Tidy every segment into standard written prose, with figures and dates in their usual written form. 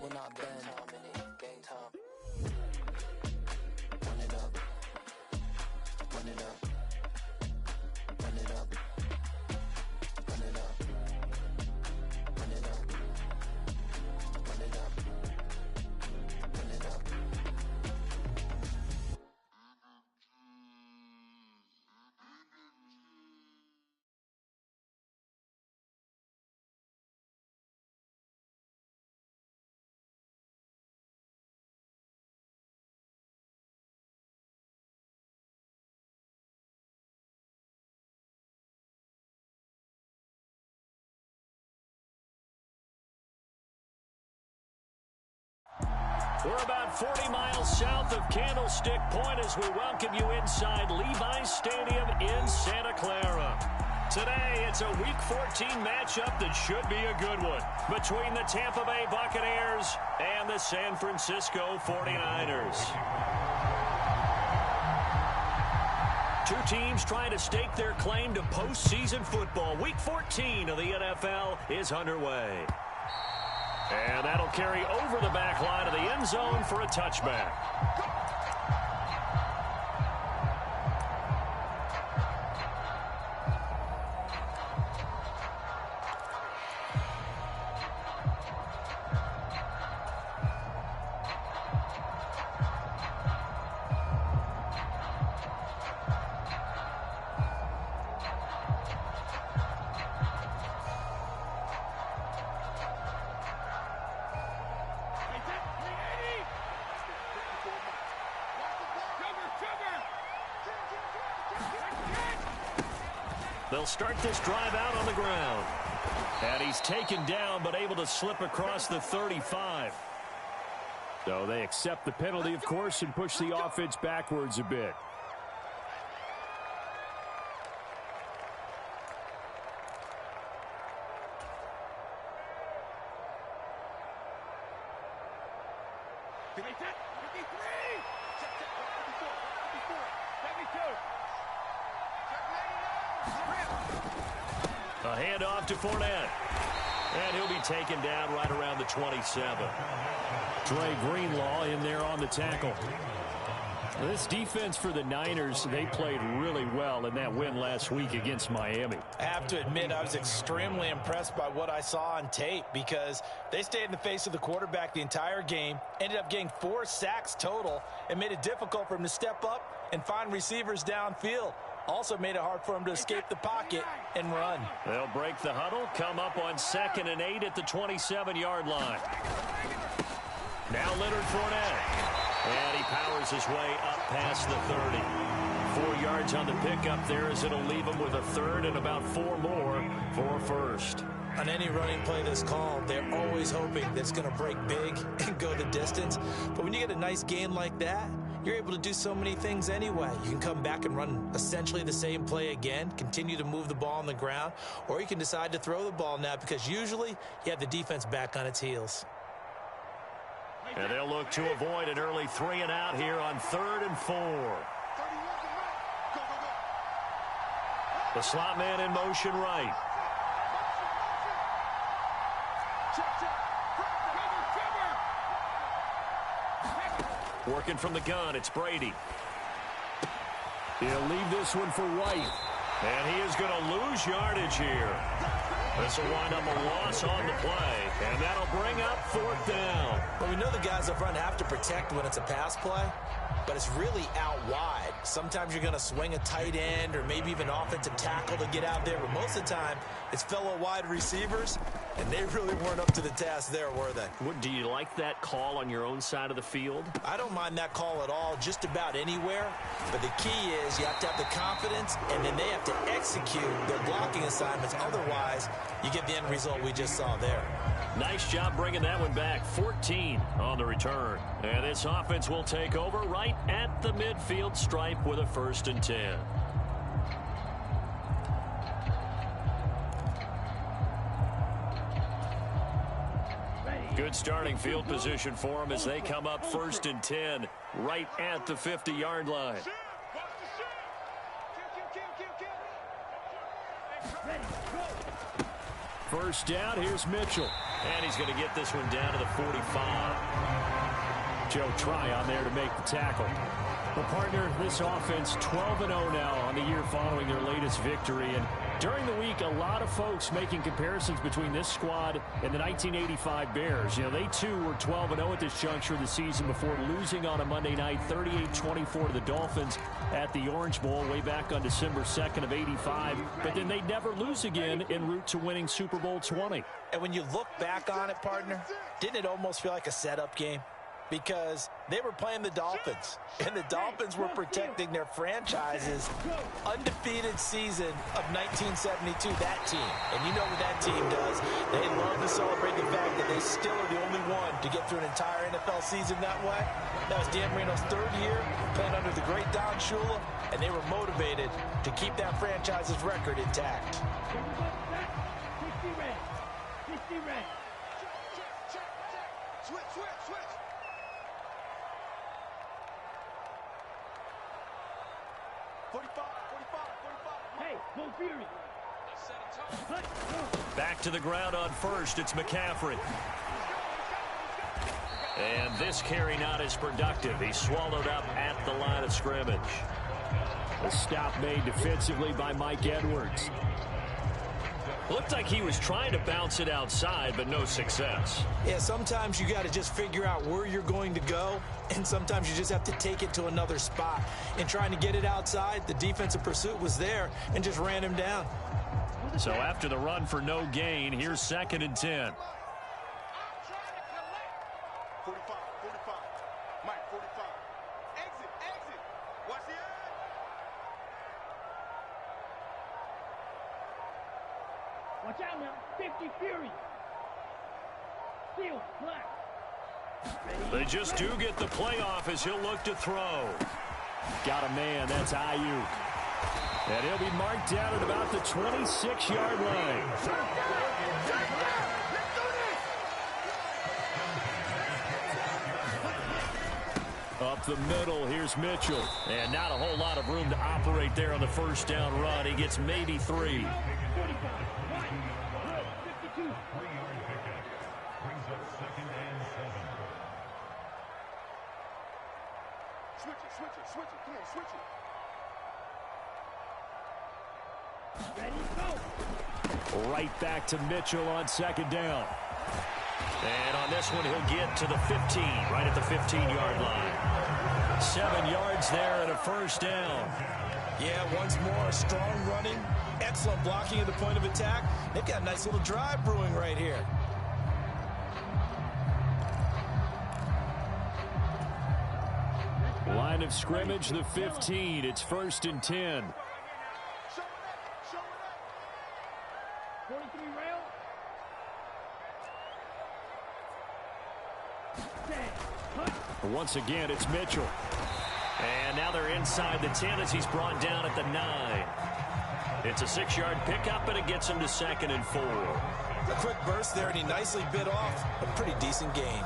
will not bend. Game time. Run it up. Run it up. Run it up. Run it up. Run it up. Run it up. Run it up. We're about 40 miles south of Candlestick Point as we welcome you inside Levi's Stadium in Santa Clara. Today, it's a Week 14 matchup that should be a good one between the Tampa Bay Buccaneers and the San Francisco 49ers. Two teams trying to stake their claim to postseason football. Week 14 of the NFL is underway. And that'll carry over the back line of the end zone for a touchback. They'll start this drive out on the ground. And he's taken down, but able to slip across the 35. So they accept the penalty, of course, and push the offense backwards a bit. A handoff to Fournette. And he'll be taken down right around the 27. Dre Greenlaw in there on the tackle. This defense for the Niners, they played really well in that win last week against Miami. I have to admit, I was extremely impressed by what I saw on tape because they stayed in the face of the quarterback the entire game, ended up getting 4 sacks total, and made it difficult for him to step up and find receivers downfield. Also made it hard for him to escape the pocket and run. They'll break the huddle, come up on 2nd and 8 at the 27-yard line. Now Leonard Fournette. And he powers his way up past the 30. 4 yards on the pickup there as it'll leave him with a third and about 4 more for a first. On any running play that's called, they're always hoping that it's going to break big and go the distance. But when you get a nice gain like that, you're able to do so many things anyway. You can come back and run essentially the same play again, continue to move the ball on the ground, or you can decide to throw the ball now because usually you have the defense back on its heels. And they'll look to avoid an early 3 and out here on 3rd and 4. The slot man in motion right. Working from the gun, it's Brady. He'll leave this one for White. And he is going to lose yardage here. This will wind up a loss on the play. And that'll bring up 4th down. Well, we know the guys up front have to protect when it's a pass play, but it's really out wide. Sometimes you're going to swing a tight end or maybe even offensive tackle to get out there, but most of the time it's fellow wide receivers, and they really weren't up to the task there, were they? Do you like that call on your own side of the field? I don't mind that call at all, just about anywhere, but the key is you have to have the confidence, and then they have to execute their blocking assignments. Otherwise, you get the end result we just saw there. Nice job bringing that one back. 14 on the return. And this offense will take over right at the midfield stripe with a 1st and 10. Good starting field position for them as they come up 1st and 10 right at the 50-yard line. First down, here's Mitchell. And he's going to get this one down to the 45. Joe Tryon there to make the tackle. Well, partner, this offense 12-0 now on the year following their latest victory. And during the week, a lot of folks making comparisons between this squad and the 1985 Bears. You know, they too were 12-0 at this juncture of the season before losing on a Monday night 38-24 to the Dolphins at the Orange Bowl way back on December 2nd of 85. But then they'd never lose again en route to winning Super Bowl 20. And when you look back on it, partner, didn't it almost feel like a setup game? Because they were playing the Dolphins, and the Dolphins were protecting their franchise's undefeated season of 1972, that team. And you know what that team does. They love to celebrate the fact that they still are the only one to get through an entire NFL season that way. That was Dan Marino's third year, playing under the great Don Shula, and they were motivated to keep that franchise's record intact. 60 red. 60 red. Switch. 45. Hey, go Fury. Back to the ground on first. It's McCaffrey. And this carry not as productive. He's swallowed up at the line of scrimmage. A stop made defensively by Mike Edwards. Looked like he was trying to bounce it outside, but no success. Yeah, sometimes you got to just figure out where you're going to go, and sometimes you just have to take it to another spot. In trying to get it outside, the defensive pursuit was there and just ran him down. So after the run for no gain, here's 2nd and 10. 45. Mike, 45. Exit. Watch the end. Watch out now. 50 Fury. Steel, black. They just do get the playoff as he'll look to throw. Got a man. That's Ayuk. And he'll be marked down at about the 26-yard line. Up the middle, here's Mitchell. And not a whole lot of room to operate there on the first down run. He gets maybe 3. 52. Switch it. Come on, switch it. Ready, go. Right back to Mitchell on 2nd down. And on this one, he'll get to the 15, right at the 15-yard line. 7 yards there and a first down. Yeah, once more, strong running, excellent blocking at the point of attack. They've got a nice little drive brewing right here. Line of scrimmage, the 15. It's 1st and 10. 43 rail. 10. Once again, it's Mitchell. And now they're inside the 10 as he's brought down at the 9. It's a 6-yard pickup, and it gets him to 2nd and 4. A quick burst there, and he nicely bit off a pretty decent gain.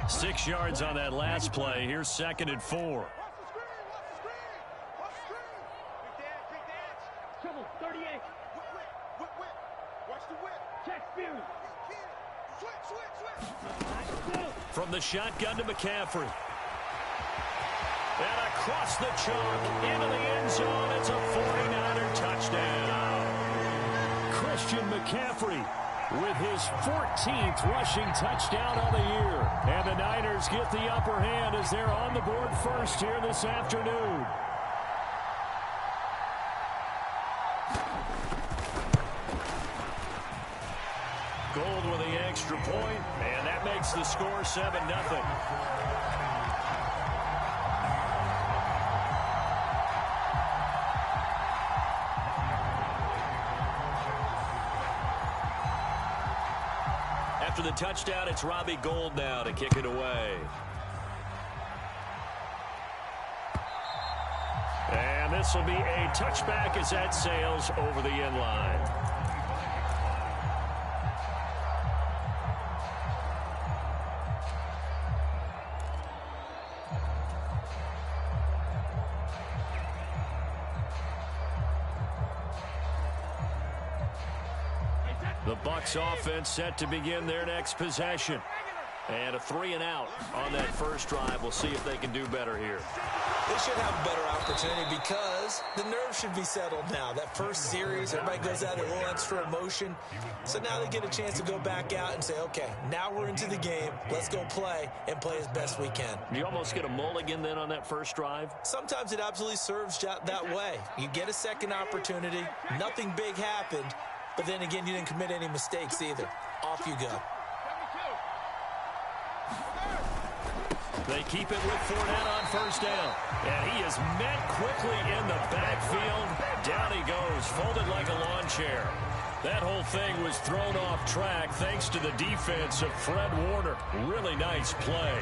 Six yards on that last play. Here's 2nd and 4. Watch the screen. Quick dance. Trouble, 38. Whip. Watch the whip. Check Fury. Switch. From the shotgun to McCaffrey. And across the chalk into the end zone. It's a 49er touchdown. Christian McCaffrey with his 14th rushing touchdown of the year. And the Niners get the upper hand as they're on the board first here this afternoon. Gold with the extra point, and that makes the score 7-0. After the touchdown, it's Robbie Gould now to kick it away. this will be a touchback as that sails over the end line. The Bucs offense set to begin their next possession. And a 3-and-out on that first drive. We'll see if they can do better here. They should have a better opportunity because the nerves should be settled now. That first series, everybody goes out a little extra emotion. So now they get a chance to go back out and say, okay, now we're into the game. Let's go play and play as best we can. You almost get a mulligan then on that first drive? Sometimes it absolutely serves that way. You get a second opportunity. Nothing big happened. But then again, you didn't commit any mistakes either. Off you go. They keep it with Fournette on first down. And he is met quickly in the backfield. Down he goes, folded like a lawn chair. That whole thing was thrown off track thanks to the defense of Fred Warner. Really nice play.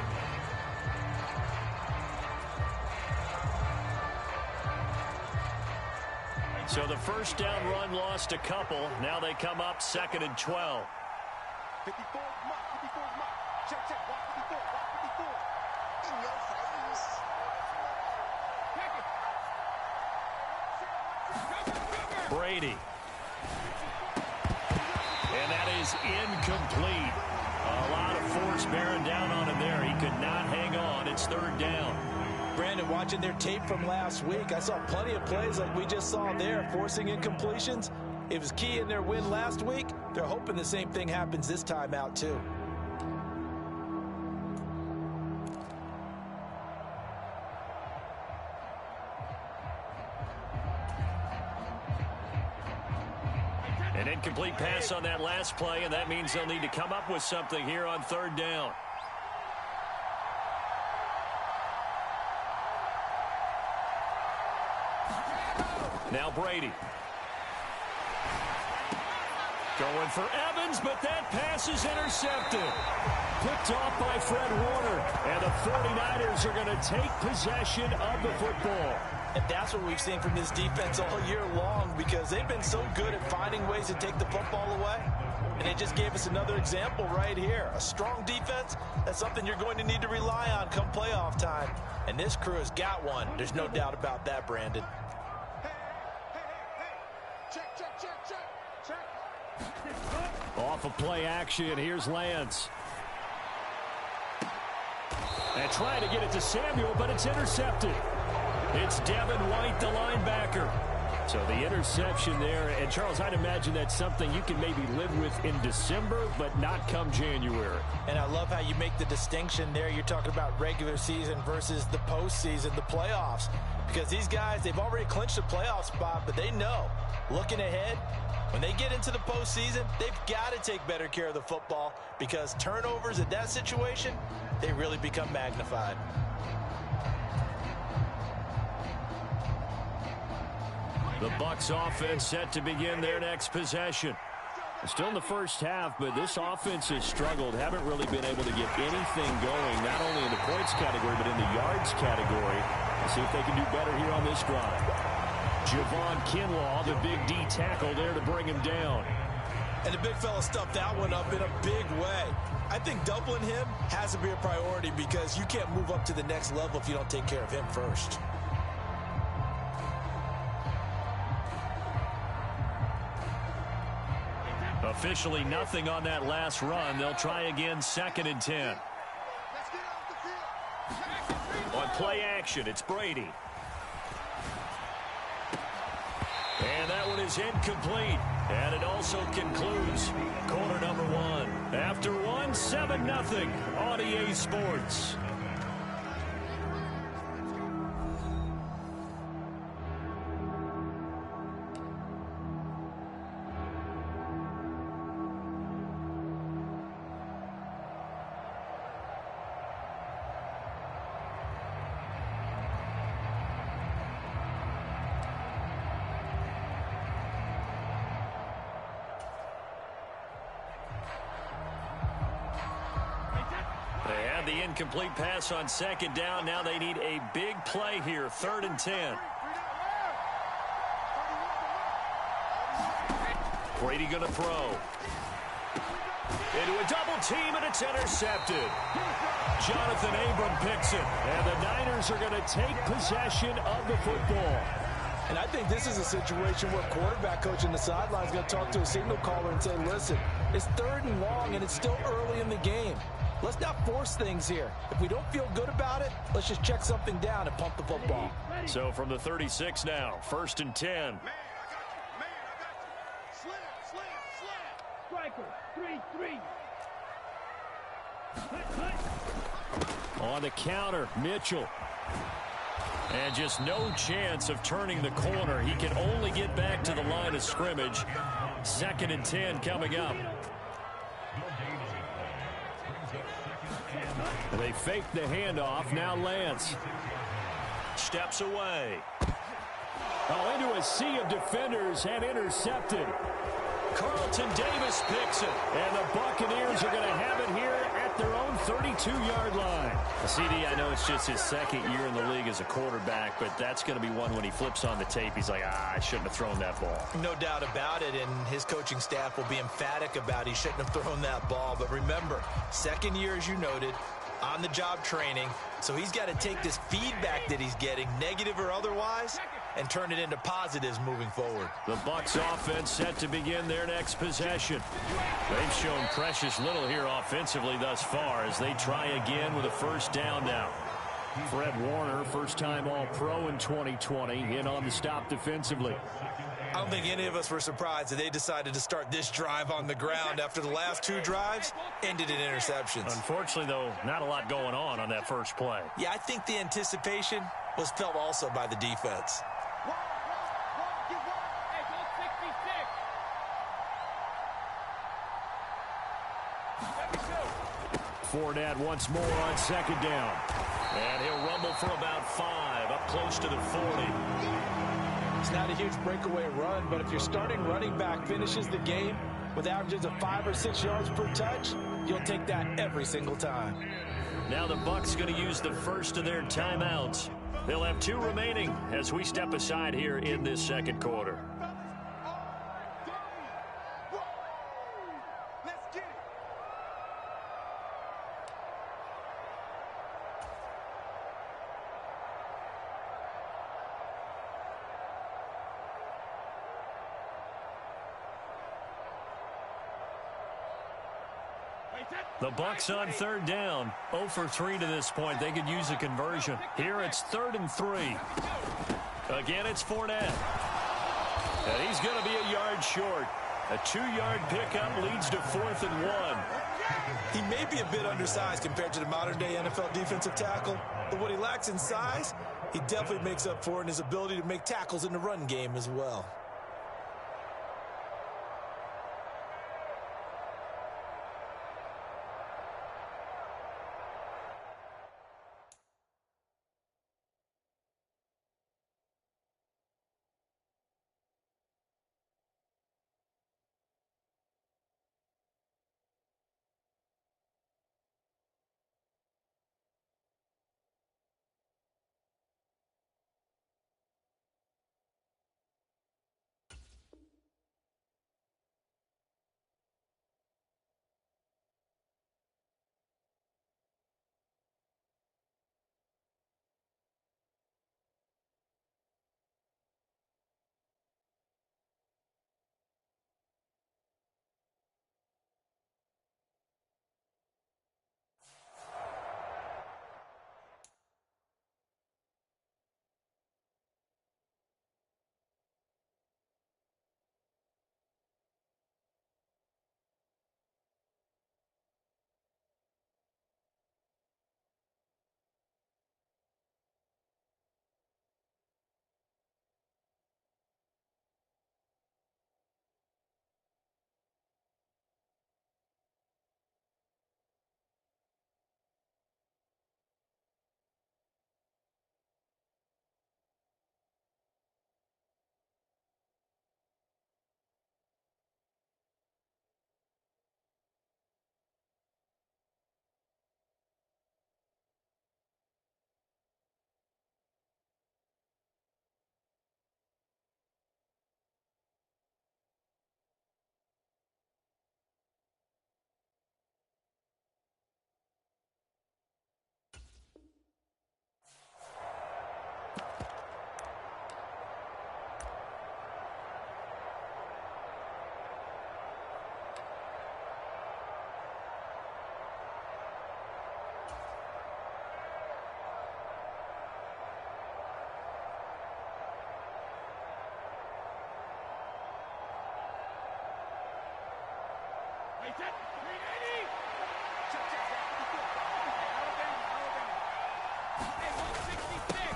So the first down run lost a couple. Now they come up 2nd and 12. 54 mark, 54 mark. Check, check, walk 54, walk 54. In your face. Brady. And that is incomplete. A lot of force bearing down on him there. He could not hang on. It's 3rd down. Brandon, watching their tape from last week, I saw plenty of plays like we just saw there, forcing incompletions. It was key in their win last week. They're hoping the same thing happens this time out, too. An incomplete pass on that last play, and that means they'll need to come up with something here on 3rd down. Now Brady. Going for Evans, but that pass is intercepted. Picked off by Fred Warner. And the 49ers are going to take possession of the football. And that's what we've seen from this defense all year long because they've been so good at finding ways to take the football away. And they just gave us another example right here. A strong defense, that's something you're going to need to rely on come playoff time. And this crew has got one. There's no doubt about that, Brandon. Check, check, check, check, check. Off of play action, here's Lance. And trying to get it to Samuel, but it's intercepted. It's Devin White, the linebacker. So the interception there. And, Charles, I'd imagine that's something you can maybe live with in December, but not come January. And I love how you make the distinction there. You're talking about regular season versus the postseason, the playoffs. Because these guys, they've already clinched a playoff spot, but they know, looking ahead, when they get into the postseason, they've got to take better care of the football because turnovers in that situation, they really become magnified. The Bucs offense set to begin their next possession. Still in the first half, but this offense has struggled. Haven't really been able to get anything going, not only in the points category, but in the yards category. Let's see if they can do better here on this drive. Javon Kinlaw, the big D tackle there to bring him down. And the big fella stuffed that one up in a big way. I think doubling him has to be a priority because you can't move up to the next level if you don't take care of him first. Officially nothing on that last run. They'll try again 2nd and 10. Let's get off the field. On play action, it's Brady. And that one is incomplete. And it also concludes quarter number 1. After 1, 7-0 on EA Sports. They had the incomplete pass on 2nd down. Now they need a big play here, 3rd and 10. Brady going to throw. Into a double team, and it's intercepted. Jonathan Abram picks it, and the Niners are going to take possession of the football. And I think this is a situation where quarterback coach in the sideline is going to talk to a signal caller and say, listen, it's 3rd and long, and it's still early in the game. Let's not force things here. If we don't feel good about it, let's just check something down and pump the football. So from the 36 now, 1st and 10. Man, I got you. Man, I got you. Slam, slam, slam. Striker, 3-3. On the counter, Mitchell. And just no chance of turning the corner. He can only get back to the line of scrimmage. 2nd and 10 coming up. They fake the handoff. Now Lance steps away. Oh, into a sea of defenders and intercepted. Carlton Davis picks it. And the Buccaneers are going to have it here at their own 32-yard line. CD, I know it's just his 2nd year in the league as a quarterback, but that's going to be one when he flips on the tape. He's like, I shouldn't have thrown that ball. No doubt about it, and his coaching staff will be emphatic about he shouldn't have thrown that ball. But remember, 2nd year, as you noted, on-the-job training, so he's got to take this feedback that he's getting, negative or otherwise, and turn it into positives moving forward. The Bucs offense set to begin their next possession. They've shown precious little here offensively thus far as they try again with a 1st down now. Fred Warner, first-time All-Pro in 2020, in on the stop defensively. I don't think any of us were surprised that they decided to start this drive on the ground after the last 2 drives ended in interceptions. Unfortunately, though, not a lot going on that first play. Yeah, I think the anticipation was felt also by the defense. Hey, go 66. Fournette once more on 2nd down. And he'll rumble for about 5, up close to the 40. It's not a huge breakaway run, but if your starting running back finishes the game with averages of 5 or 6 yards per touch, you'll take that every single time. Now the Bucs going to use the first of their timeouts. They'll have 2 remaining as we step aside here in this 2nd quarter. Let's get it. The Bucs on 3rd down. 0 for 3 to this point. They could use a conversion. Here it's 3rd and 3. Again, it's Fournette. And he's going to be a yard short. A 2-yard pickup leads to 4th and 1. He may be a bit undersized compared to the modern-day NFL defensive tackle, but what he lacks in size, he definitely makes up for in his ability to make tackles in the run game as well.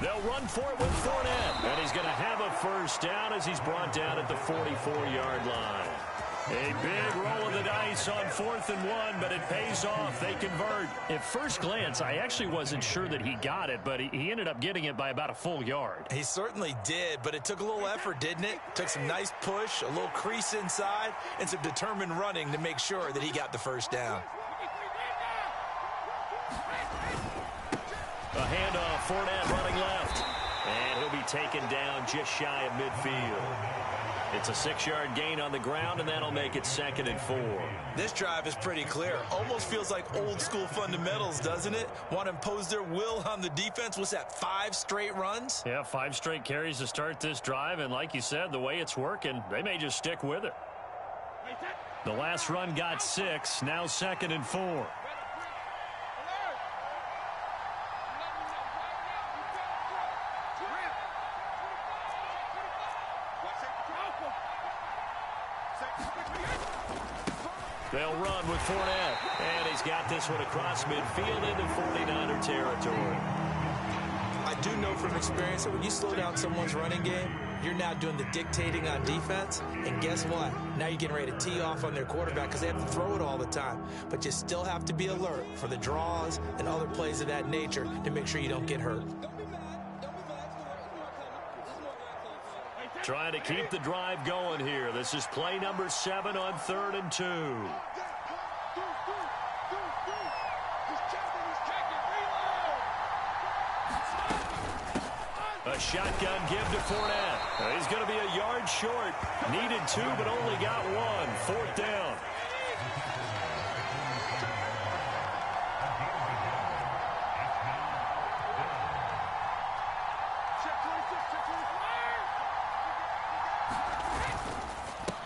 They'll run for it with Fournette. And he's going to have a first down as he's brought down at the 44-yard line. A big roll of the dice on 4th and 1, but it pays off. They convert. At first glance, I actually wasn't sure that he got it, but he ended up getting it by about a full yard. He certainly did, but it took a little effort, didn't it? Took some nice push, a little crease inside, and some determined running to make sure that he got the first down. A handoff, Fournette running left. And he'll be taken down just shy of midfield. It's a 6-yard gain on the ground, and that'll make it 2nd and 4. This drive is pretty clear. Almost feels like old-school fundamentals, doesn't it? Want to impose their will on the defense. What's that, 5 straight runs? Yeah, 5 straight carries to start this drive, and like you said, the way it's working, they may just stick with it. The last run got 6, now 2nd and 4. They'll run with Fournette. And he's got this one across midfield into 49er territory. I do know from experience that when you slow down someone's running game, you're now doing the dictating on defense. And guess what? Now you're getting ready to tee off on their quarterback because they have to throw it all the time. But you still have to be alert for the draws and other plays of that nature to make sure you don't get hurt. Trying to keep the drive going here. This is play number 7 on 3rd and 2. A shotgun give to Fournette. He's going to be a yard short. Needed 2, but only got 1. 4th down.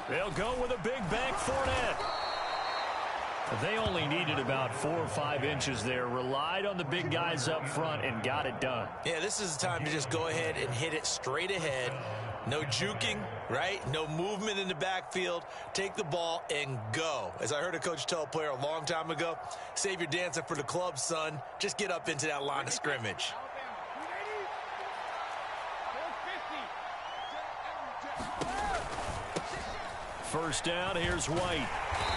They'll go with a big bank Fournette. They only needed about 4 or 5 inches there, relied on the big guys up front, and got it done. Yeah, this is the time to just go ahead and hit it straight ahead. No juking, right? No movement in the backfield. Take the ball and go. As I heard a coach tell a player a long time ago, save your dancing for the club, son. Just get up into that line of scrimmage. First down, here's White.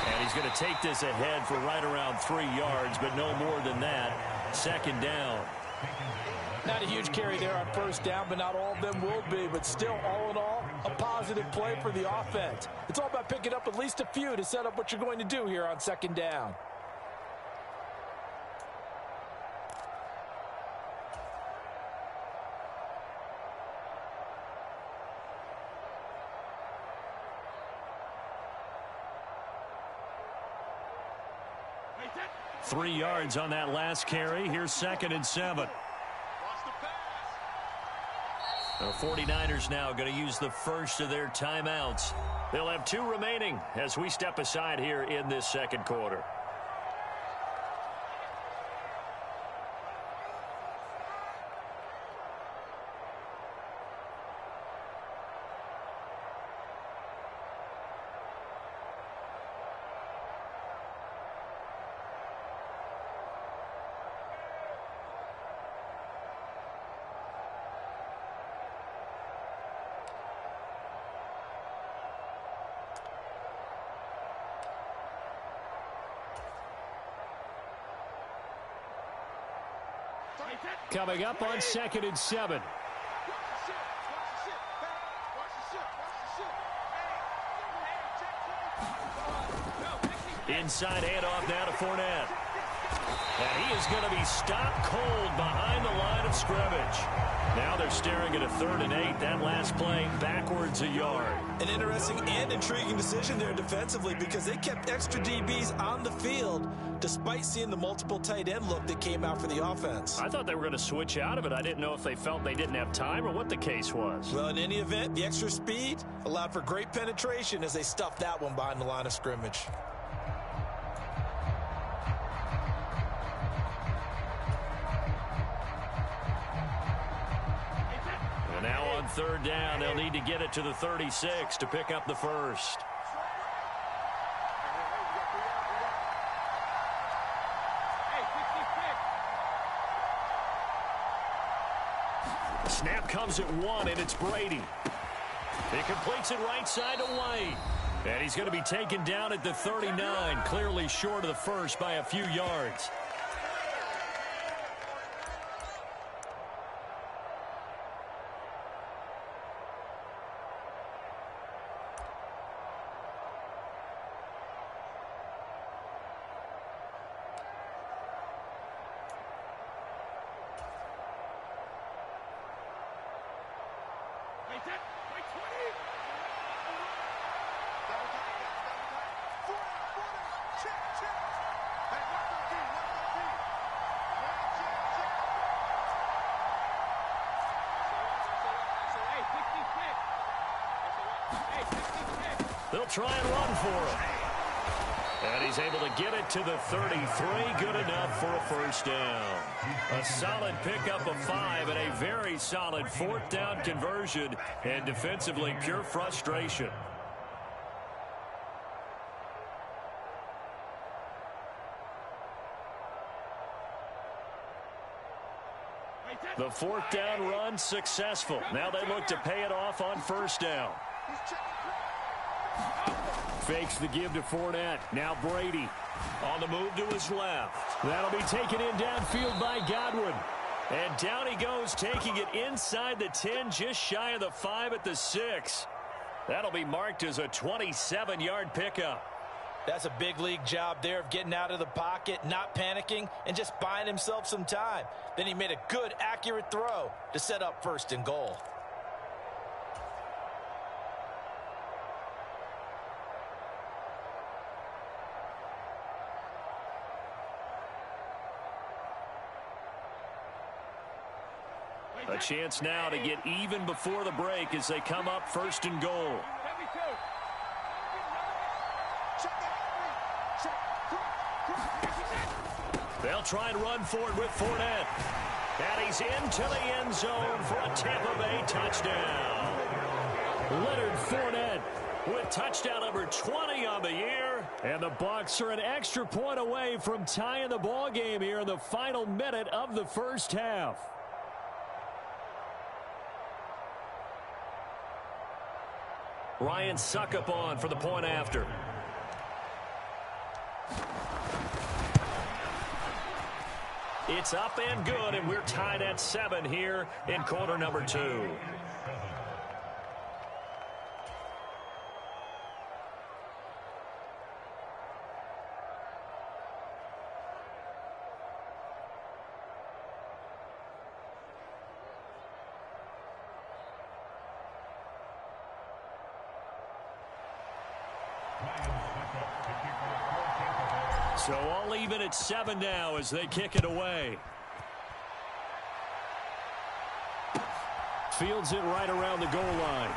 And he's going to take this ahead for right around 3 yards, but no more than that. 2nd down. Not a huge carry there on first down, but not all of them will be. But still, all in all, a positive play for the offense. It's all about picking up at least a few to set up what you're going to do here on 2nd down. Three yards on that last carry. Here's 2nd and 7. The 49ers now going to use the first of their timeouts. They'll have 2 remaining as we step aside here in this 2nd quarter. Coming up on 2nd and 7. Inside handoff now to Fournette. And he is going to be stopped cold behind the line of scrimmage. Now they're staring at a 3rd and 8. That last play backwards a yard. An interesting and intriguing decision there defensively because they kept extra DBs on the field despite seeing the multiple tight end look that came out for the offense. I thought they were going to switch out of it. I didn't know if they felt they didn't have time or what the case was. Well, in any event, the extra speed allowed for great penetration as they stuffed that one behind the line of scrimmage. And now on 3rd down, they'll need to get it to the 36 to pick up the first. Snap comes at 1, and it's Brady. He completes it right side to White. And he's going to be taken down at the 39, clearly short of the first by a few yards. They'll try and run for him. And he's able to get it to the 33. Good enough for a first down. A solid pickup of 5 and a very solid 4th down conversion. And defensively, pure frustration. The 4th down run successful. Now they look to pay it off on first down. Fakes the give to Fournette. Now Brady on the move to his left. That'll be taken in downfield by Godwin. And down he goes, taking it inside the 10, just shy of the 5 at the 6. That'll be marked as a 27-yard pickup. That's a big league job there of getting out of the pocket, not panicking, and just buying himself some time. Then he made a good, accurate throw to set up 1st and goal. A chance now to get even before the break as they come up 1st and goal. They'll try and run for it with Fournette. And he's into the end zone for a Tampa Bay touchdown. Leonard Fournette with touchdown number 20 on the year. And the Bucs are an extra point away from tying the ball game here in the final minute of the first half. Ryan Suckup on for the point after. It's up and good, and we're tied at 7 here in quarter number 2. So all even at 7 now as they kick it away. Fields it right around the goal line.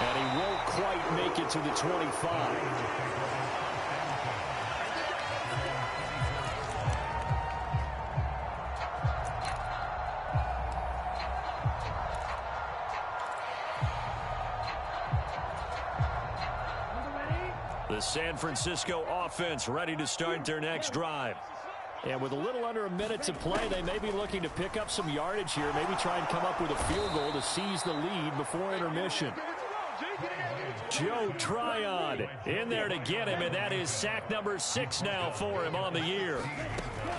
And he won't quite make it to the 25. The San Francisco offense ready to start their next drive. And with a little under a minute to play, they may be looking to pick up some yardage here, maybe try and come up with a field goal to seize the lead before intermission. Joe Tryon in there to get him, and that is sack number 6 now for him on the year.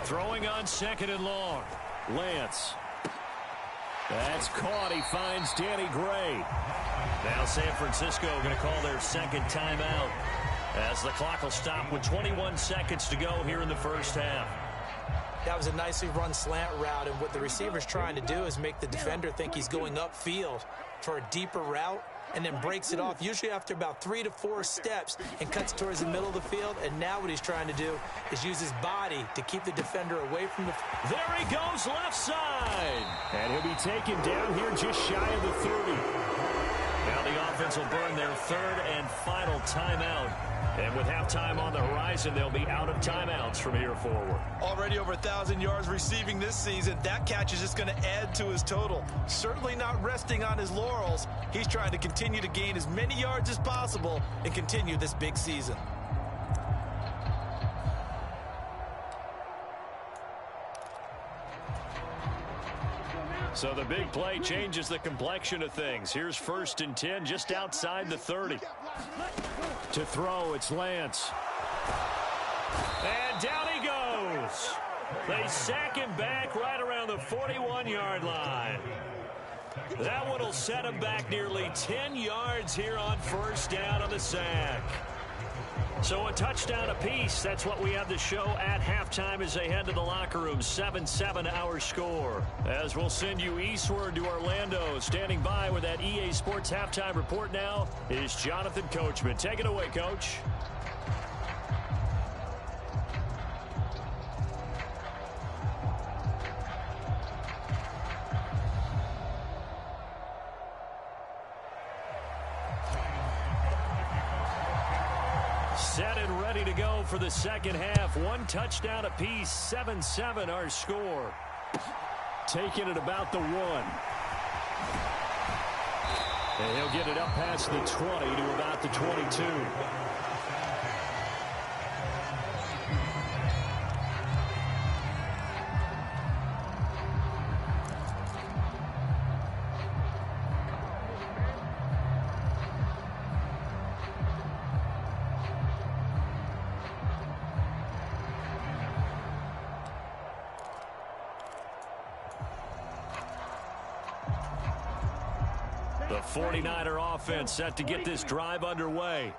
Throwing on 2nd and long. Lance. That's caught. He finds Danny Gray. Now San Francisco going to call their 2nd timeout, as the clock will stop with 21 seconds to go here in the first half. That was a nicely run slant route, and what the receiver's trying to do is make the defender think he's going upfield for a deeper route, and then breaks it off, usually after about 3 to 4 steps, and cuts towards the middle of the field. And now what he's trying to do is use his body to keep the defender away from the... There he goes, left side. And he'll be taken down here just shy of the 30. Now the offense will burn their 3rd and final timeout. And with halftime on the horizon, they'll be out of timeouts from here forward. Already over 1,000 yards receiving this season. That catch is just going to add to his total. Certainly not resting on his laurels. He's trying to continue to gain as many yards as possible and continue this big season. So the big play changes the complexion of things. Here's 1st and 10 just outside the 30. To throw, it's Lance. And down he goes. They sack him back right around the 41-yard line. That one will set him back nearly 10 yards here on 1st down on the sack. So a touchdown apiece. That's what we have to show at halftime as they head to the locker room. 7-7 our score. As we'll send you eastward to Orlando. Standing by with that EA Sports halftime report now is Jonathan Coachman. Take it away, Coach. Set and ready to go for the second half. 1 touchdown apiece. 7-7 our score. Taking it about the 1. And he'll get it up past the 20 to about the 22. The 49er offense set to get this drive underway.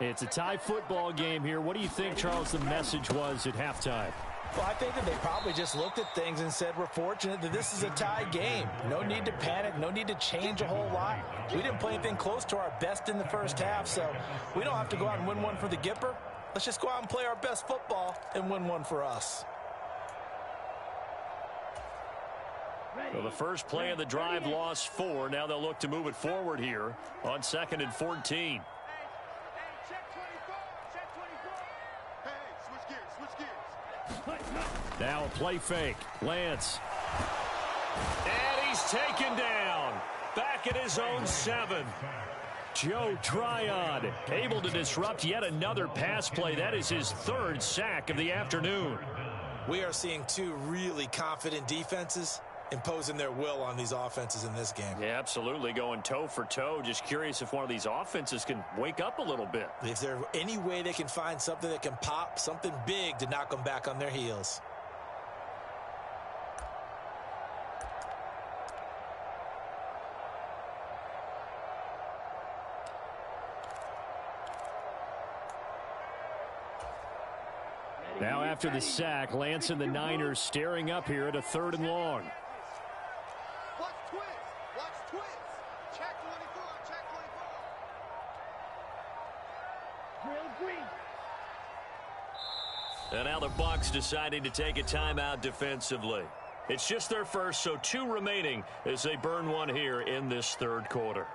It's a tie football game here. What do you think, Charles, the message was at halftime? Well, I think that they probably just looked at things and said, we're fortunate that this is a tie game. No need to panic. No need to change a whole lot. We didn't play anything close to our best in the first half, so we don't have to go out and win one for the Gipper. Let's just go out and play our best football and win one for us. So the first play of the drive lost 4. Now they'll look to move it forward here on 2nd and 14. Hey, check 24. Check 24. Hey, switch gears. Now a play fake. Lance. And he's taken down. Back at his own 7. Joe Tryon able to disrupt yet another pass play. That is his 3rd sack of the afternoon. We are seeing 2 really confident defenses imposing their will on these offenses in this game. Yeah, absolutely. Going toe for toe. Just curious if one of these offenses can wake up a little bit. If there's any way they can find something that can pop, something big to knock them back on their heels. Now after the sack, Lance and the Niners staring up here at a 3rd and long. Watch twist. Watch twist. Check 24. Check 24. And now the Bucs deciding to take a timeout defensively. It's just their first, so 2 remaining as they burn one here in this 3rd quarter.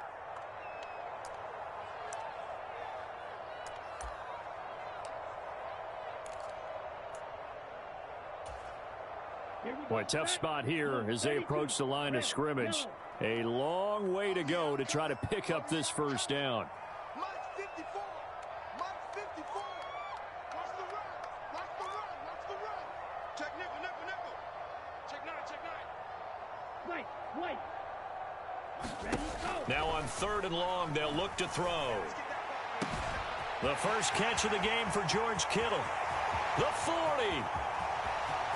Boy, tough spot here as they approach the line of scrimmage. A long way to go to try to pick up this 1st down. Mark 54. Mark 54. Watch the run. Watch the run. Watch the run. Check nickel, nickel, nickel. Check 9, check 9. Wait. Ready, go. Now on 3rd and long, they'll look to throw. The first catch of the game for George Kittle. The 40.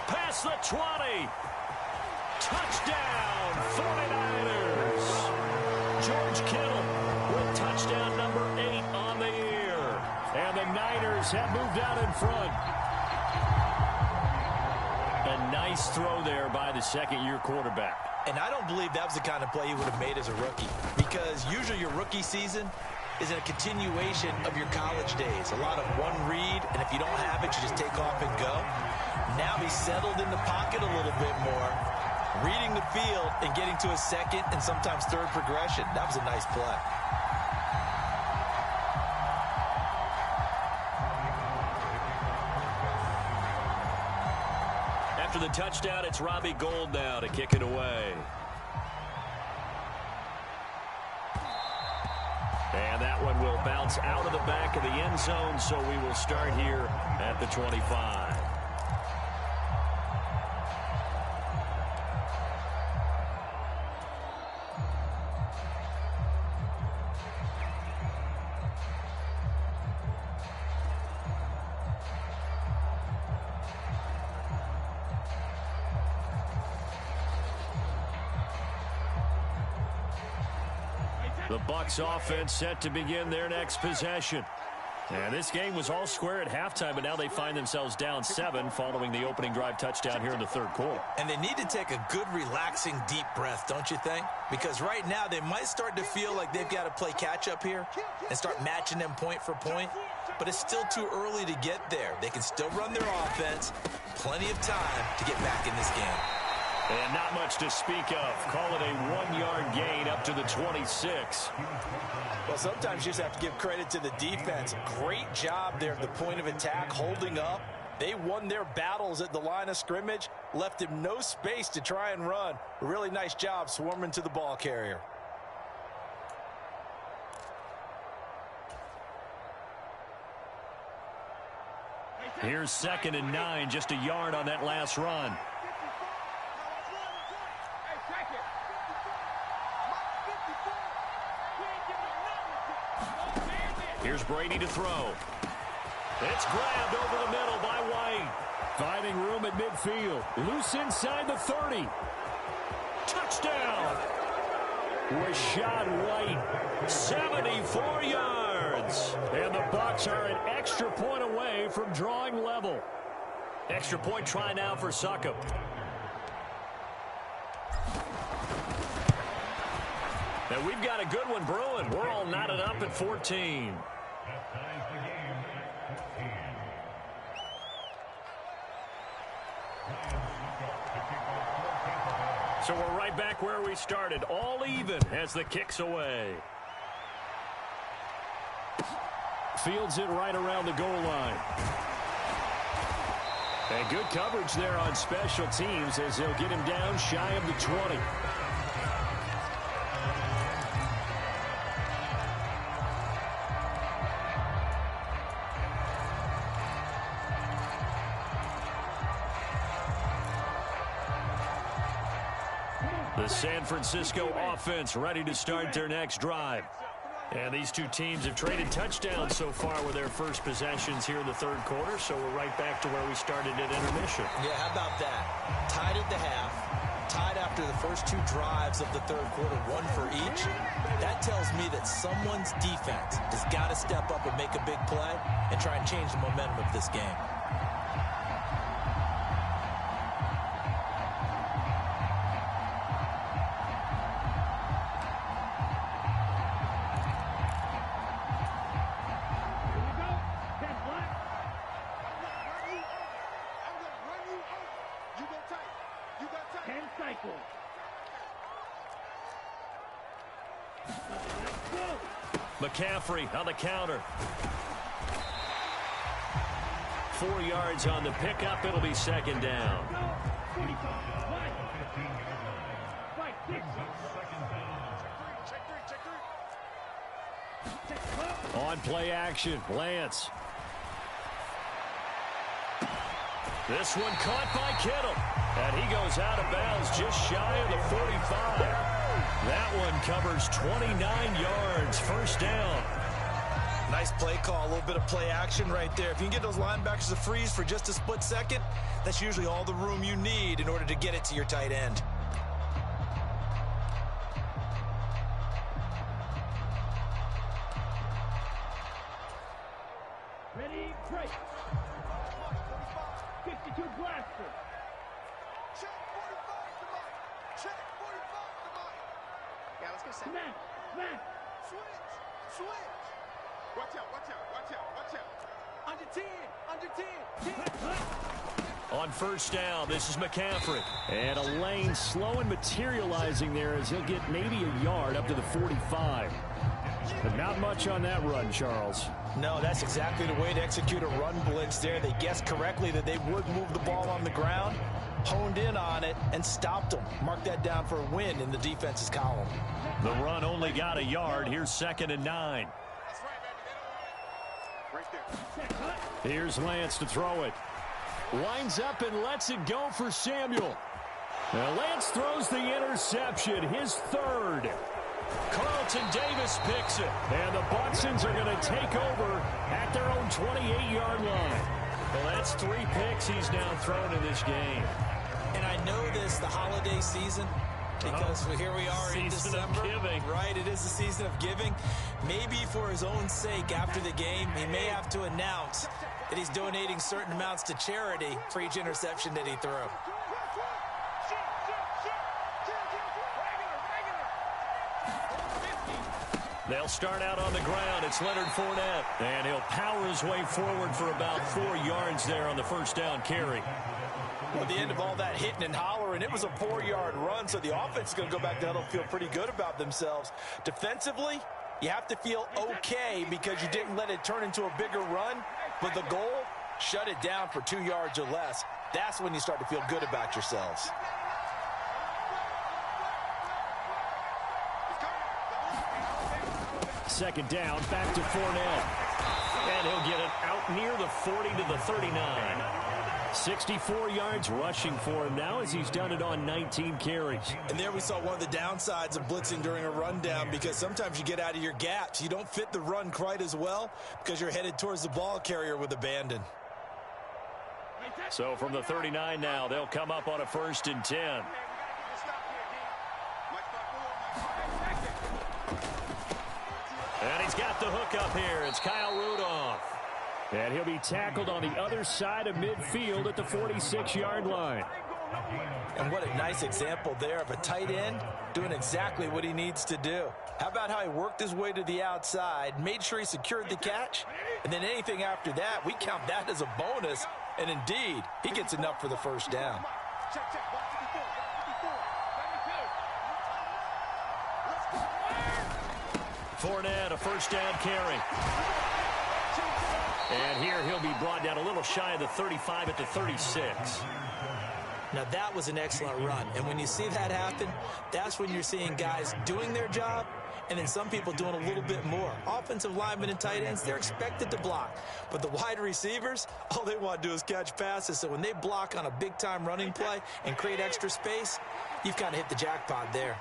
Past the 20. Touchdown, 49ers. George Kittle with touchdown number 8 on the year. And the Niners have moved out in front. A nice throw there by the 2nd-year quarterback. And I don't believe that was the kind of play he would have made as a rookie, because usually your rookie season is a continuation of your college days. A lot of one read, and if you don't have it, you just take off and go. Now he's settled in the pocket a little bit more, reading the field and getting to a 2nd and sometimes 3rd progression. That was a nice play. After the touchdown, it's Robbie Gould now to kick it away. And that one will bounce out of the back of the end zone, so we will start here at the 25. The Bucs offense set to begin their next possession. And this game was all square at halftime, but now they find themselves down 7 following the opening drive touchdown here in the third quarter. And they need to take a good, relaxing, deep breath, don't you think? Because right now they might start to feel like they've got to play catch-up here and start matching them point for point. But it's still too early to get there. They can still run their offense. Plenty of time to get back in this game. And not much to speak of. Call it a 1-yard gain up to the 26. Well, sometimes you just have to give credit to the defense. Great job there at the point of attack, holding up. They won their battles at the line of scrimmage, left him no space to try and run. A really nice job swarming to the ball carrier. Here's 2nd and 9, just a yard on that last run. Here's Brady to throw. It's grabbed over the middle by White. Finding room at midfield. Loose inside the 30. Touchdown! Rashad White, 74 yards. And the Bucs are an extra point away from drawing level. Extra point try now for Succop. And we've got a good one brewing. We're all knotted up at 14. So we're right back where we started, all even as the kick's away. Fields it right around the goal line. And good coverage there on special teams as they'll get him down shy of the 20. The San Francisco offense ready to start their next drive. And these two teams have traded touchdowns so far with their first possessions here in the third quarter, so we're right back to where we started at intermission. Yeah, how about that? Tied at the half, tied after the first 2 drives of the third quarter, 1 for each. That tells me that someone's defense has got to step up and make a big play and try and change the momentum of this game. McCaffrey on the counter. 4 yards on the pickup. It'll be 2nd down. On play action, Lance. This one caught by Kittle. And he goes out of bounds just shy of the 45. That one covers 29 yards. First down. Nice play call, a little bit of play action right there. If you can get those linebackers to freeze for just a split second, that's usually all the room you need in order to get it to your tight end. Ready, break. 52 blaster. Check 45 to Mike. Check 45 to Mike. Yeah, let's go second. Smack, smack. Switch. Watch out, watch out, watch out, watch out. Under 10. On first down, this is McCaffrey. And a lane slow and materializing there as he'll get maybe a yard up to the 45. But not much on that run, Charles. No, that's exactly the way to execute a run blitz there. They guessed correctly that they would move the ball on the ground, honed in on it, and stopped them. Mark that down for a win in the defense's column. The run only got a yard. Here's 2nd and 9. That's right, baby. Right there. Here's Lance to throw it. Winds up and lets it go for Samuel. Now Lance throws the interception, his 3rd. Carlton Davis picks it. And the Bucsons are going to take over at their own 28-yard line. Well, that's 3 picks he's now thrown in this game. And I know this, the holiday season, Because here we are in Season of December. giving. Right, it is the season of giving. Maybe for his own sake after the game, he may have to announce that he's donating certain amounts to charity for each interception that he threw. They'll start out on the ground. It's Leonard Fournette. And he'll power his way forward for about 4 yards there on the first down carry. At the end of all that hitting and hollering, it was a 4-yard run, so the offense is going to go back to huddle, feel pretty good about themselves. Defensively, you have to feel okay because you didn't let it turn into a bigger run, but the goal, shut it down for 2 yards or less. That's when you start to feel good about yourselves. Second down, back to Fournette. And he'll get it out near the 40 to the 39. 64 yards rushing for him now as he's done it on 19 carries. And there we saw one of the downsides of blitzing during a rundown, because sometimes you get out of your gaps. You don't fit the run quite as well because you're headed towards the ball carrier with abandon. So from the 39 now, they'll come up on a 1st and 10. And he's got the hook up here. It's Kyle Rudolph. And he'll be tackled on the other side of midfield at the 46-yard line. And what a nice example there of a tight end doing exactly what he needs to do. How about how he worked his way to the outside, made sure he secured the catch, and then anything after that, we count that as a bonus. And indeed, he gets enough for the first down. Fournette, a first down carry. And here he'll be brought down a little shy of the 35 at the 36. Now that was an excellent run. And when you see that happen, that's when you're seeing guys doing their job and then some people doing a little bit more. Offensive linemen and tight ends, they're expected to block. But the wide receivers, all they want to do is catch passes. So when they block on a big-time running play and create extra space, you've kind of hit the jackpot there.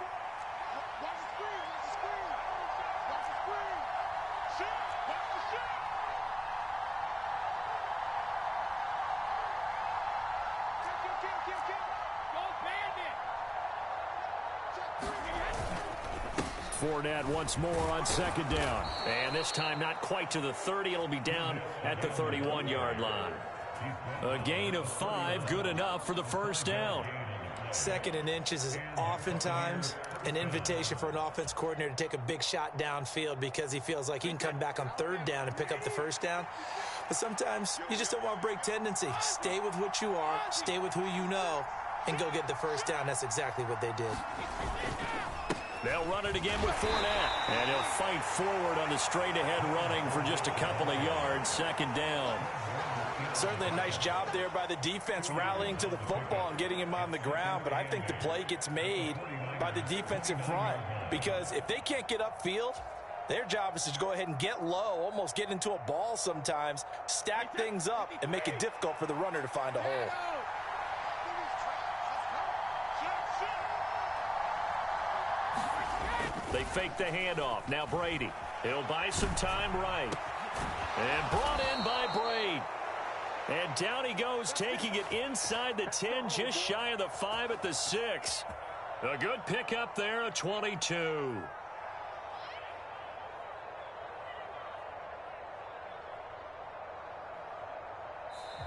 Fournette once more on second down. And this time not quite to the 30. It'll be down at the 31-yard line. A gain of 5, good enough for the first down. 2nd and inches is oftentimes an invitation for an offense coordinator to take a big shot downfield because he feels like he can come back on 3rd down and pick up the first down. But sometimes you just don't want to break tendency. Stay with what you are, stay with who you know, and go get the first down. That's exactly what they did. They'll run it again with Fournette. And he'll fight forward on the straight-ahead running for just a couple of yards. 2nd down. Certainly a nice job there by the defense rallying to the football and getting him on the ground. But I think the play gets made by the defense in front. Because if they can't get upfield, their job is to go ahead and get low, almost get into a ball sometimes, stack things up, and make it difficult for the runner to find a hole. They fake the handoff. Now Brady. He'll buy some time right. And brought in by Brady. And down he goes, taking it inside the 10, just shy of the 5 at the 6. A good pickup there, a 22.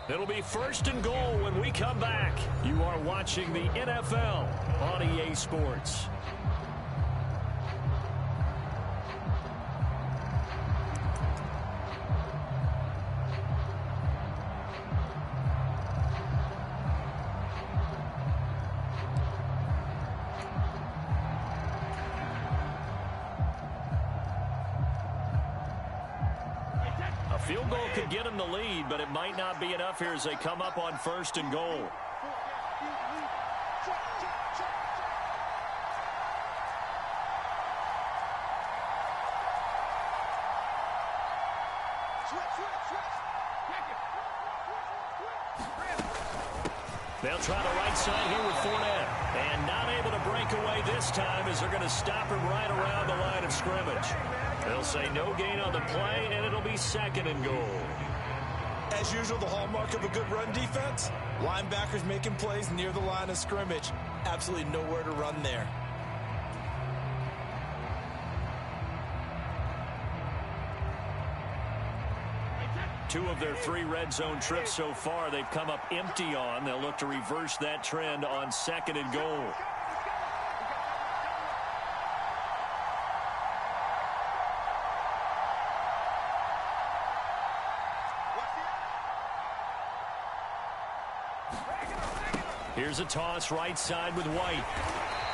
It'll be 1st and goal when we come back. You are watching the NFL on EA Sports. Field goal could get them the lead, but it might not be enough here as they come up on 1st and goal. They'll try the right side here with Fournette. And not able to break away this time as they're going to stop him right around the line of scrimmage. They'll say no gain on the play, and it'll be 2nd and goal. As usual, the hallmark of a good run defense, linebackers making plays near the line of scrimmage. Absolutely nowhere to run there. 2 of their 3 red zone trips so far they've come up empty on. They'll look to reverse that trend on 2nd and goal. Here's a toss right side with White.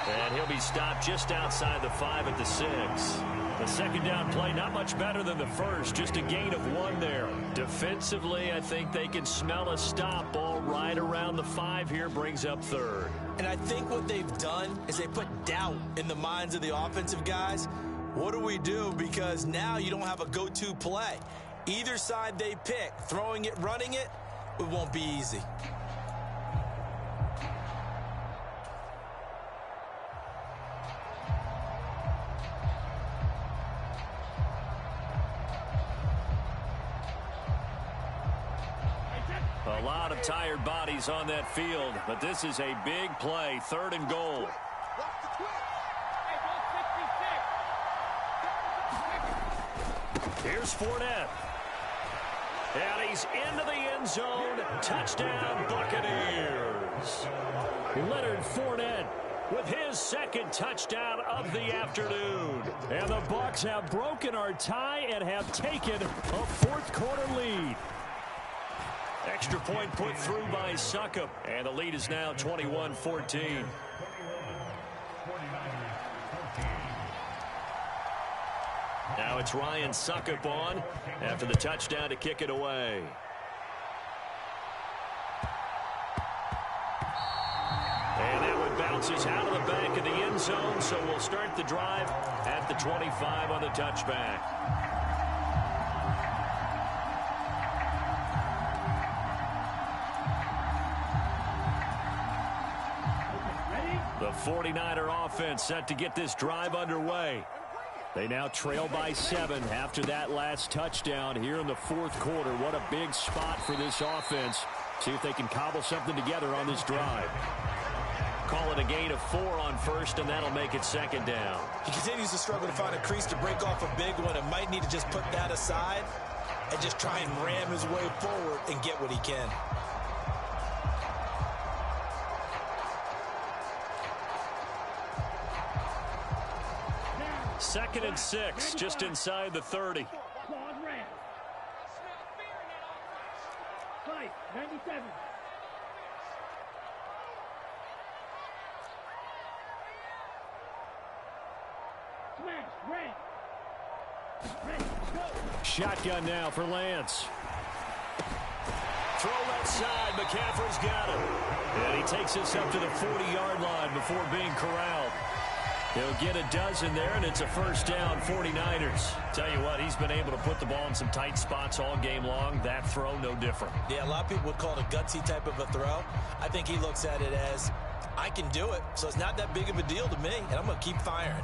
And he'll be stopped just outside the 5 at the 6. The second down play, not much better than the first, just a gain of 1 there. Defensively, I think they can smell a stop. Ball right around the 5 here, brings up 3rd. And I think what they've done is they put doubt in the minds of the offensive guys. What do we do? Because now you don't have a go-to play. Either side they pick, throwing it, running it, it won't be easy. A lot of tired bodies on that field, but this is a big play, 3rd and goal. Here's Fournette. And he's into the end zone. Touchdown, Buccaneers. Leonard Fournette with his 2nd touchdown of the afternoon. And the Bucs have broken our tie and have taken a 4th quarter lead. Extra point put through by Succop, and the lead is now 21-14. Now it's Ryan Succop on after the touchdown to kick it away. And that one bounces out of the back of the end zone, so we'll start the drive at the 25 on the touchback. The 49er offense set to get this drive underway. They now trail by 7 after that last touchdown here in the 4th quarter. What a big spot for this offense. See if they can cobble something together on this drive. Call it a gain of 4 on 1st, and that'll make it 2nd down. He continues to struggle to find a crease to break off a big one and might need to just put that aside and just try and ram his way forward and get what he can. 2nd and 6, just inside the 30. Claude Ram. 97. Smash, Ram. Ready, go. Shotgun now for Lance. Throw left side, McCaffrey's got it. And he takes us up to the 40-yard line before being corralled. He'll get a dozen there, and it's a 1st down, 49ers. Tell you what, he's been able to put the ball in some tight spots all game long. That throw, no different. Yeah, a lot of people would call it a gutsy type of a throw. I think he looks at it as, I can do it, so it's not that big of a deal to me, and I'm going to keep firing.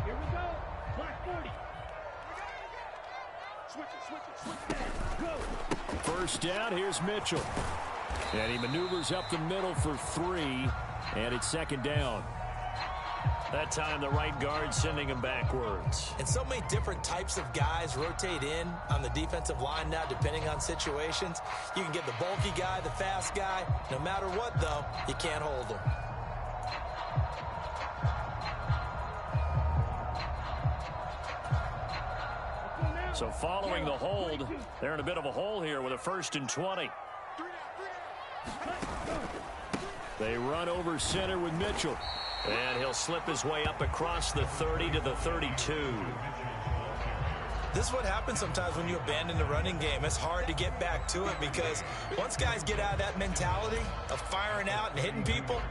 Here we go. Black 40. Switch it. Go. 1st down, here's Mitchell. And he maneuvers up the middle for 3, and it's 2nd down. That time the right guard sending him backwards. And so many different types of guys rotate in on the defensive line now depending on situations. You can get the bulky guy, the fast guy. No matter what, though, you can't hold him. So following the hold, they're in a bit of a hole here with a 1st and 20. They run over center with Mitchell. And he'll slip his way up across the 30 to the 32. This is what happens sometimes when you abandon the running game. It's hard to get back to it because once guys get out of that mentality of firing out and hitting people,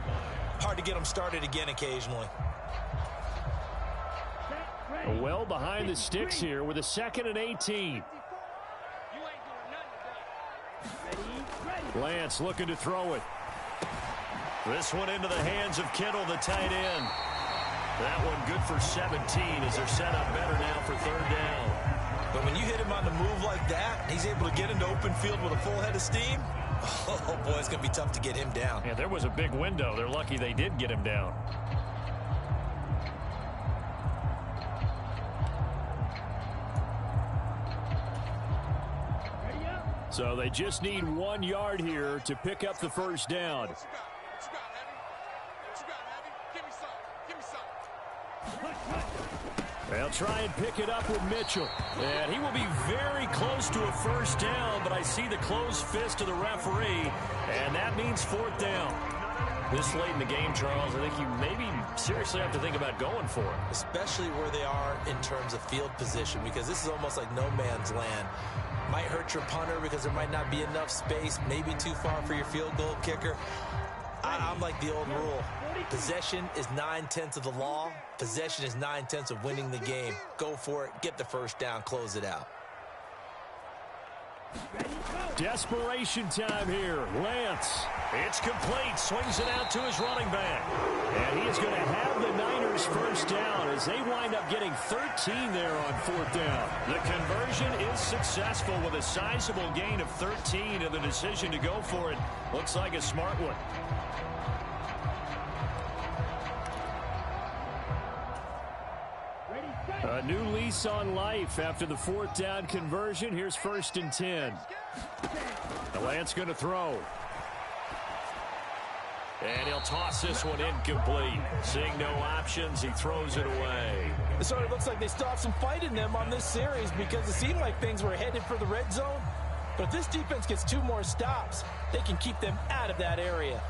hard to get them started again occasionally. Well behind the sticks here with a 2nd and 18. Lance looking to throw it. This one into the hands of Kittle, the tight end. That one good for 17 as they're set up better now for 3rd down. But when you hit him on the move like that, he's able to get into open field with a full head of steam. Oh, boy, it's going to be tough to get him down. Yeah, there was a big window. They're lucky they did get him down. So they just need 1 yard here to pick up the first down. What you got, Heavy? What you got, Heavy? Give me some. Give me some. They'll try and pick it up with Mitchell. And he will be very close to a first down, but I see the closed fist of the referee, and that means 4th down. This late in the game, Charles, I think you maybe seriously have to think about going for it. Especially where they are in terms of field position, because this is almost like no man's land. Might hurt your punter because there might not be enough space, maybe too far for your field goal kicker. I'm like the old rule. Possession is 9/10 of the law. Possession is 9/10 of winning the game. Go for it. Get the first down. Close it out. Desperation time here. Lance. It's complete. Swings it out to his running back. And he is going to have the Niners first down as they wind up getting 13 there on 4th down. The conversion is successful with a sizable gain of 13, and the decision to go for it looks like a smart one. A new lease on life after the 4th down conversion. Here's 1st and 10. Lance going to throw. And he'll toss this one incomplete. Seeing no options, he throws it away. It sort of looks like they still have some fight in them on this series because it seemed like things were headed for the red zone. But if this defense gets 2 more stops, they can keep them out of that area.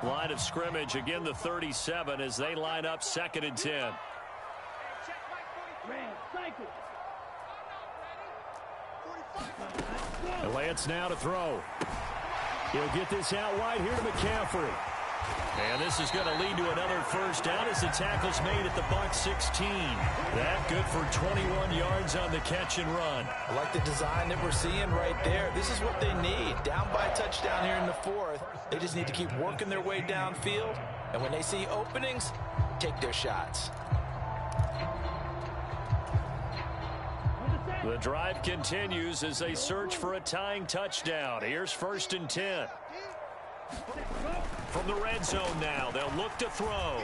Line of scrimmage, again the 37 as they line up 2nd and 10. And Lance now to throw. He'll get this out wide here to McCaffrey. And this is going to lead to another first down as the tackle's made at the Bucs 16. That good for 21 yards on the catch and run. I like the design that we're seeing right there. This is what they need. Down by a touchdown here in the 4th. They just need to keep working their way downfield. And when they see openings, take their shots. The drive continues as they search for a tying touchdown. Here's 1st and 10. From the red zone now, they'll look to throw.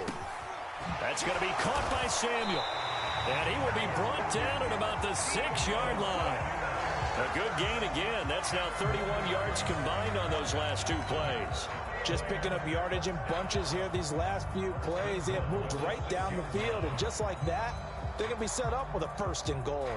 That's going to be caught by Samuel. And he will be brought down at about the 6-yard line. A good gain again. That's now 31 yards combined on those last 2 plays. Just picking up yardage in bunches here these last few plays. They have moved right down the field, and just like that, they're going to be set up with a 1st and goal.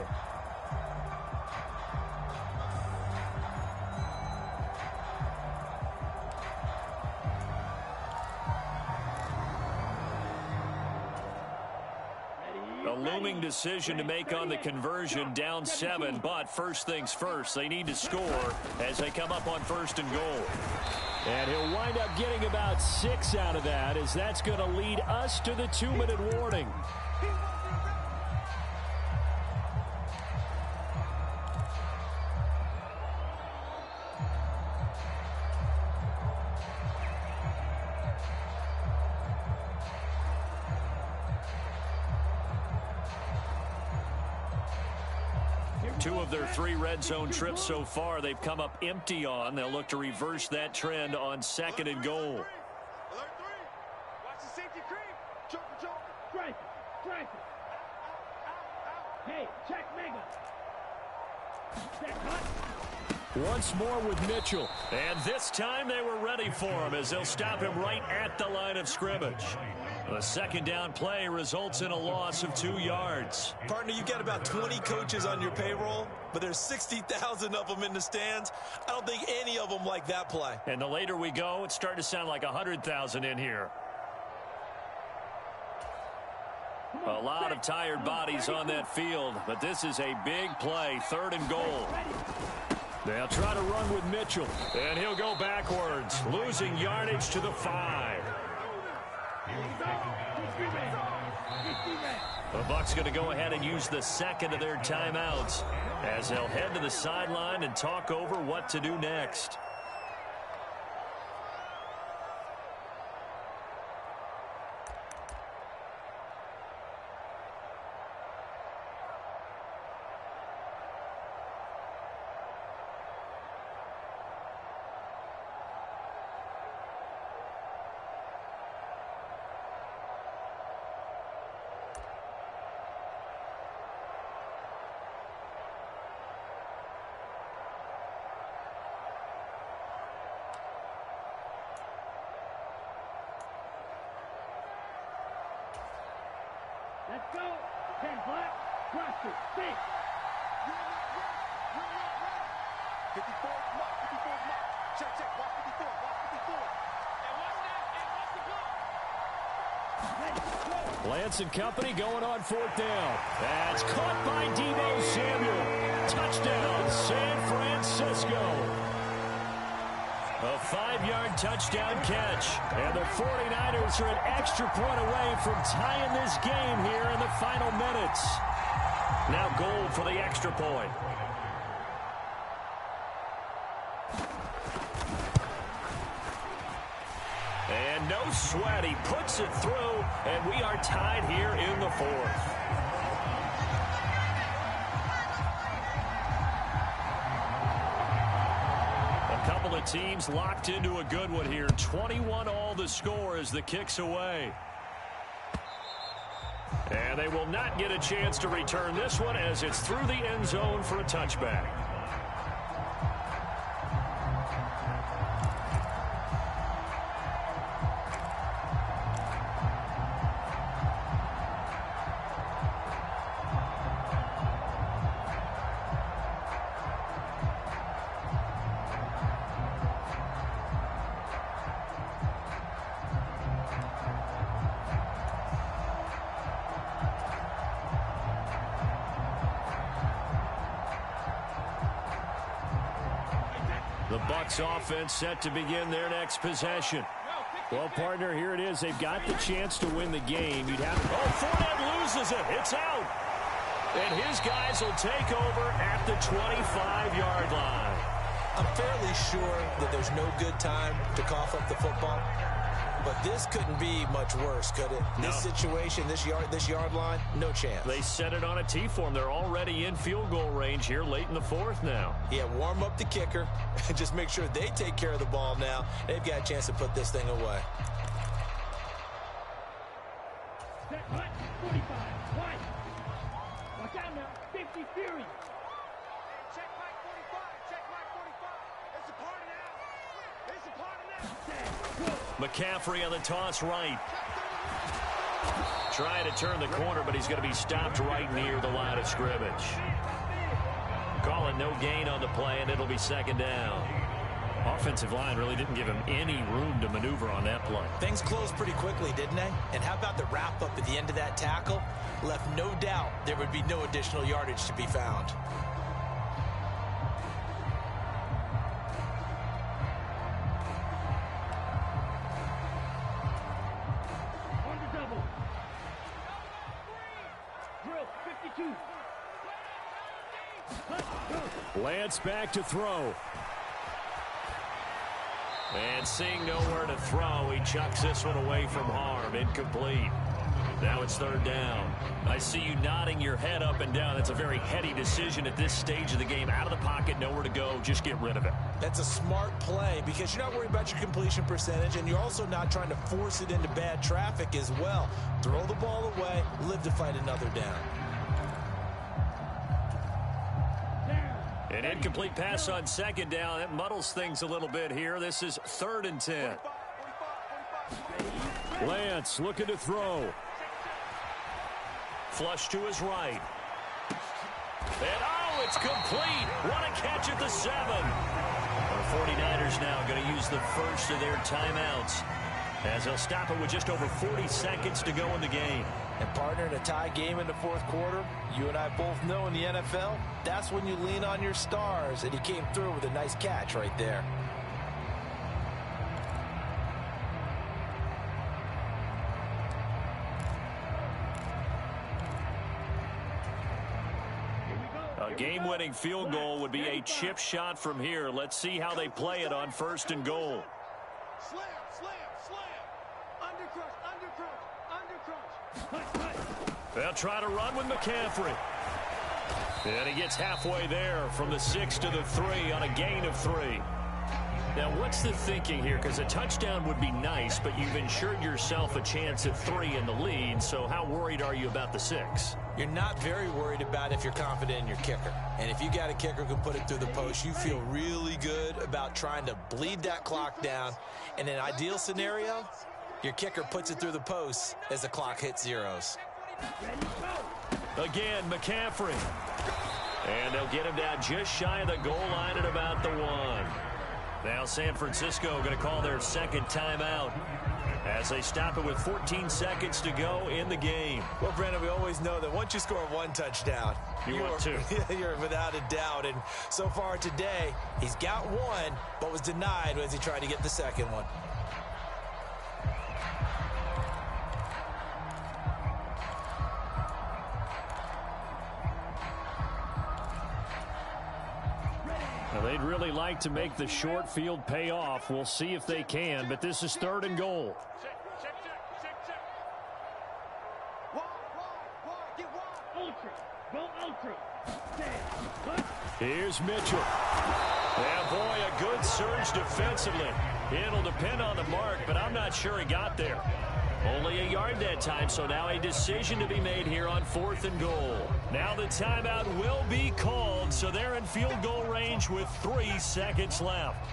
A looming decision to make on the conversion, down 7, but first things first, they need to score as they come up on 1st and goal. And he'll wind up getting about 6 out of that as that's going to lead us to the 2-minute warning. Two of their 3 red zone trips so far, they've come up empty on. They'll look to reverse that trend on 2nd and goal. Alert 3. Watch the safety creep. Joker. Strike. Hey, check Mega. Check hot. Once more with Mitchell. And this time they were ready for him as they'll stop him right at the line of scrimmage. The 2nd down play results in a loss of 2 yards. Partner, you got about 20 coaches on your payroll, but there's 60,000 of them in the stands. I don't think any of them like that play. And the later we go, it's starting to sound like 100,000 in here. A lot of tired bodies on that field, but this is a big play, 3rd and goal. They'll try to run with Mitchell. And he'll go backwards, losing yardage to the 5. The Bucs going to go ahead and use the 2nd of their timeouts as they'll head to the sideline and talk over what to do next. go. 10 black. Cross it. 6. You're not ready. 54 is mark. 54 is mark. Check, check. Watch 54. Watch 54. And watch that. And watch the clock. Lance and company going on 4th down. That's caught by Deebo Samuel. Touchdown, San Francisco. A 5-yard touchdown catch. And the 49ers are an extra point away from tying this game here in the final minutes. Now goal for the extra point. And no sweat. He puts it through, and we are tied here in the 4th. A couple of teams locked into a good one here. 21-all the score as the kick's away. And they will not get a chance to return this one as it's through the end zone for a touchback. The Bucs offense set to begin their next possession. Well, partner, here it is. They've got the chance to win the game. You'd have to... Oh, Fournette loses it. It's out. And his guys will take over at the 25-yard line. I'm fairly sure that there's no good time to cough up the football. But this couldn't be much worse, could it? No. This situation, this yard line, no chance. They set it on a T for them. They're already in field goal range here late in the 4th now. Yeah, warm up the kicker and just make sure they take care of the ball now. They've got a chance to put this thing away. Set right. 45. Right. Watch out now. 50 Fury. Check Mike 45. Check Mike 45. It's a party now. It's a party now. McCaffrey on the toss right. Trying to turn the corner, but he's going to be stopped right near the line of scrimmage. Call it no gain on the play, and it'll be 2nd down. Offensive line really didn't give him any room to maneuver on that play. Things closed pretty quickly, didn't they? And how about the wrap-up at the end of that tackle? Left no doubt there would be no additional yardage to be found. On the double. Drill. 52. Lance back to throw. And seeing nowhere to throw, he chucks this one away from harm. Incomplete. Now it's 3rd down. I see you nodding your head up and down. That's a very heady decision at this stage of the game. Out of the pocket, nowhere to go. Just get rid of it. That's a smart play because you're not worried about your completion percentage, and you're also not trying to force it into bad traffic as well. Throw the ball away, live to fight another down. An incomplete pass on 2nd down. That muddles things a little bit here. This is 3rd and 10. Lance looking to throw. Flush to his right. And oh, it's complete. What a catch at the 7. The 49ers now going to use the first of their timeouts as they'll stop it with just over 40 seconds to go in the game. And partner, in a tie game in the 4th quarter, you and I both know in the NFL, that's when you lean on your stars, and he came through with a nice catch right there. A game-winning field goal would be a chip shot from here. Let's see how they play it on 1st and goal. Slam, slam, slam. Undercrunch, undercrunch, undercrunch. They'll try to run with McCaffrey. And he gets halfway there from the 6 to the 3 on a gain of 3. Now, what's the thinking here? Because a touchdown would be nice, but you've ensured yourself a chance at 3 in the lead, so how worried are you about the 6? You're not very worried about if you're confident in your kicker. And if you got a kicker who can put it through the post, you feel really good about trying to bleed that clock down. In an ideal scenario, your kicker puts it through the post as the clock hits zeros. Ready, go. Again, McCaffrey. And they'll get him down just shy of the goal line at about the 1. Now San Francisco going to call their second timeout as they stop it with 14 seconds to go in the game. Well, Brandon, we always know that once you score one touchdown, you're without a doubt. And so far today, he's got one, but was denied as he tried to get the second one. Now, they'd really like to make the short field pay off. We'll see if they can, but this is 3rd and goal. Ultra. Go ultra. Stand. Here's Mitchell. Yeah, boy, a good surge defensively. It'll depend on the mark, but I'm not sure he got there. Only a yard that time, so now a decision to be made here on 4th and goal. Now the timeout will be called, so they're in field goal range with 3 seconds left.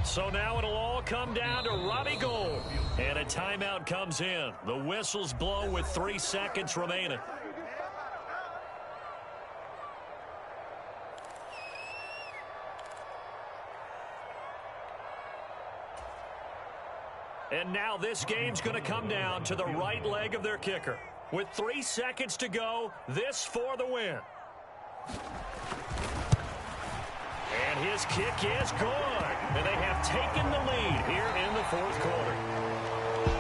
So now it'll all come down to Robbie Gould. And a timeout comes in. The whistle's blown with 3 seconds remaining. And now this game's going to come down to the right leg of their kicker. With 3 seconds to go, this for the win. And his kick is good. And they have taken the lead here in the 4th quarter.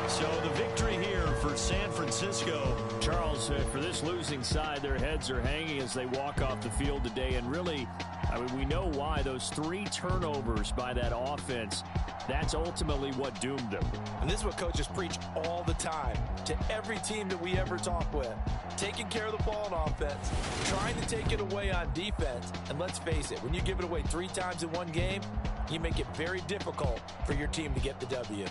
So the victory here for San Francisco. Charles, for this losing side, their heads are hanging as they walk off the field today. And really, I mean, we know why. Those 3 turnovers by that offense, that's ultimately what doomed them. And this is what coaches preach all the time to every team that we ever talk with. Taking care of the ball on offense, trying to take it away on defense. And let's face it, when you give it away 3 times in one game, you make it very difficult for your team to get the W.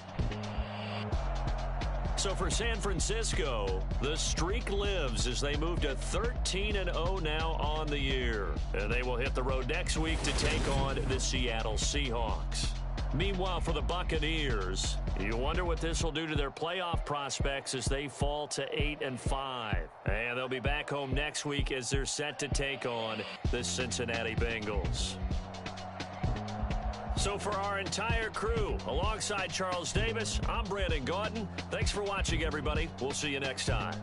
So for San Francisco, the streak lives as they move to 13-0 now on the year. And they will hit the road next week to take on the Seattle Seahawks. Meanwhile, for the Buccaneers, you wonder what this will do to their playoff prospects as they fall to 8-5. And they'll be back home next week as they're set to take on the Cincinnati Bengals. So for our entire crew, alongside Charles Davis, I'm Brandon Gaudin. Thanks for watching, everybody. We'll see you next time.